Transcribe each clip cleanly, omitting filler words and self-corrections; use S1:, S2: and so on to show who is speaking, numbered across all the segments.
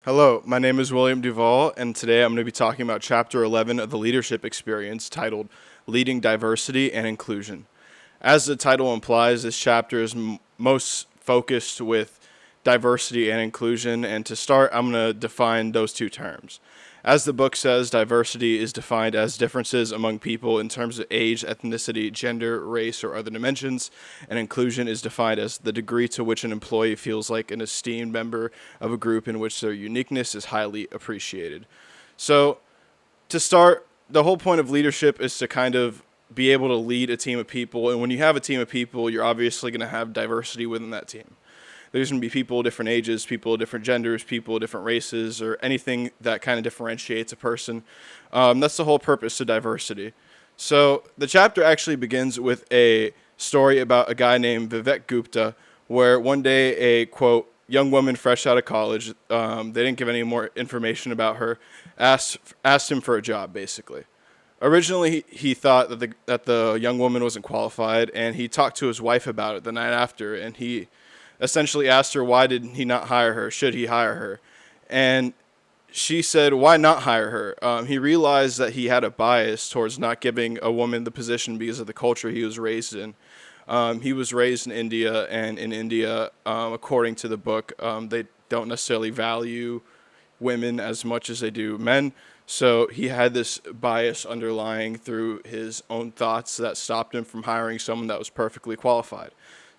S1: Hello, my name is William Duvall, and today I'm going to be talking about Chapter 11 of the Leadership Experience titled Leading Diversity and Inclusion. As the title implies, this chapter is most focused with diversity and inclusion, and to start, I'm going to define those two terms. As the book says, diversity is defined as differences among people in terms of age, ethnicity, gender, race, or other dimensions, and inclusion is defined as the degree to which an employee feels like an esteemed member of a group in which their uniqueness is highly appreciated. So, to start, the whole point of leadership is to kind of be able to lead a team of people, and when you have a team of people, you're obviously going to have diversity within that team. There's going to be people of different ages, people of different genders, people of different races, or anything that kind of differentiates a person. That's the whole purpose of diversity. So the chapter actually begins with a story about a guy named Vivek Gupta, where one day a, quote, young woman fresh out of college, they didn't give any more information about her, asked him for a job, basically. Originally, he thought that the young woman wasn't qualified, and he talked to his wife about it the night after, and he essentially asked her, why did he not hire her? Should he hire her? And she said, why not hire her? He realized that he had a bias towards not giving a woman the position because of the culture he was raised in. He was raised in India, and in India, according to the book, they don't necessarily value women as much as they do men. So he had this bias underlying through his own thoughts that stopped him from hiring someone that was perfectly qualified.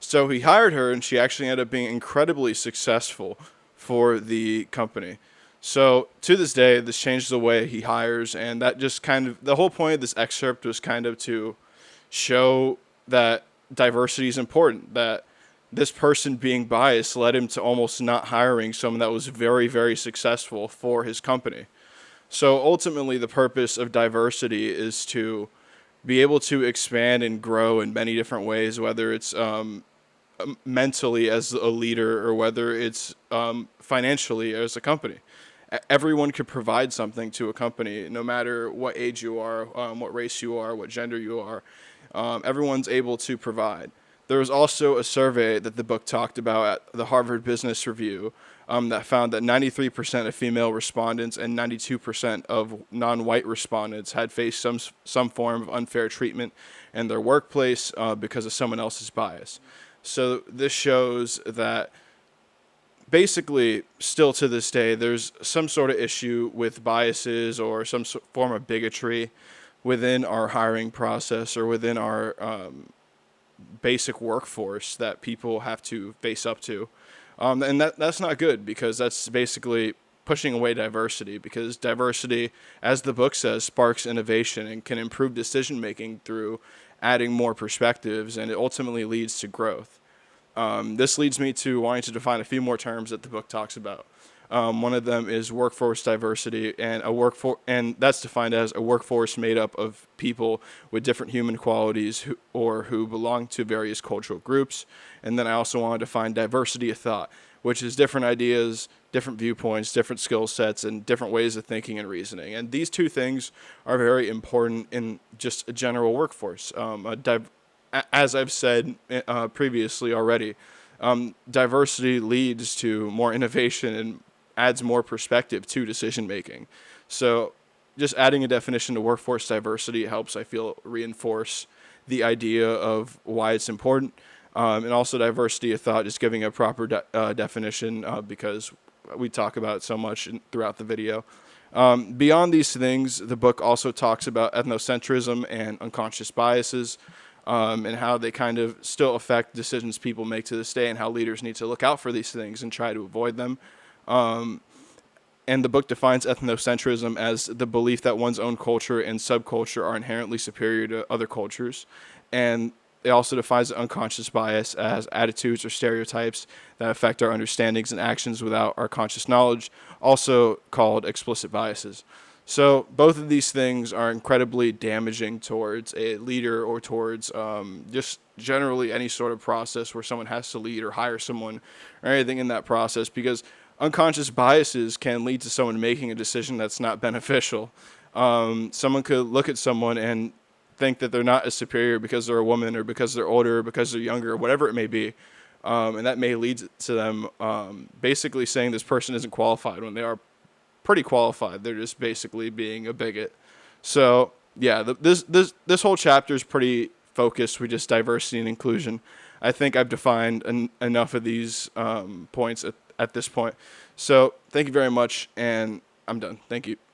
S1: So he hired her, and she actually ended up being incredibly successful for the company. So to this day, this changed the way he hires, and that just kind of, the whole point of this excerpt was kind of to show that diversity is important, that this person being biased led him to almost not hiring someone that was very, very successful for his company. So ultimately, the purpose of diversity is to be able to expand and grow in many different ways, whether it's mentally as a leader or whether it's financially as a company. Everyone could provide something to a company, no matter what age you are, what race you are, what gender you are. Everyone's able to provide. There was also a survey that the book talked about at the Harvard Business Review that found that 93% of female respondents and 92% of non-white respondents had faced some form of unfair treatment in their workplace because of someone else's bias. So this shows that basically, still to this day, there's some sort of issue with biases or some form of bigotry within our hiring process or within our basic workforce that people have to face up to. And that's not good, because that's basically pushing away diversity, because diversity, as the book says, sparks innovation and can improve decision making through adding more perspectives, and it ultimately leads to growth. This leads me to wanting to define a few more terms that the book talks about. One of them is workforce diversity, and and that's defined as a workforce made up of people with different human qualities who belong to various cultural groups. And then I also want to define diversity of thought, which is different ideas, different viewpoints, different skill sets, and different ways of thinking and reasoning. And these two things are very important in just a general workforce. As I've said previously already, diversity leads to more innovation and adds more perspective to decision making. So just adding a definition to workforce diversity helps, I feel, reinforce the idea of why it's important. And also diversity of thought, just giving a proper definition because we talk about it so much throughout the video. Beyond these things, the book also talks about ethnocentrism and unconscious biases, and how they kind of still affect decisions people make to this day, and how leaders need to look out for these things and try to avoid them. And the book defines ethnocentrism as the belief that one's own culture and subculture are inherently superior to other cultures. And it also defines unconscious bias as attitudes or stereotypes that affect our understandings and actions without our conscious knowledge, also called explicit biases. So both of these things are incredibly damaging towards a leader or towards just generally any sort of process where someone has to lead or hire someone or anything in that process, because unconscious biases can lead to someone making a decision that's not beneficial. Someone could look at someone and think that they're not as superior because they're a woman or because they're older or because they're younger or whatever it may be. And that may lead to them basically saying this person isn't qualified when they are pretty qualified. They're just basically being a bigot. So yeah, this whole chapter is pretty focused with just diversity and inclusion. I think I've defined enough of these points at this point. So thank you very much, and I'm done. Thank you.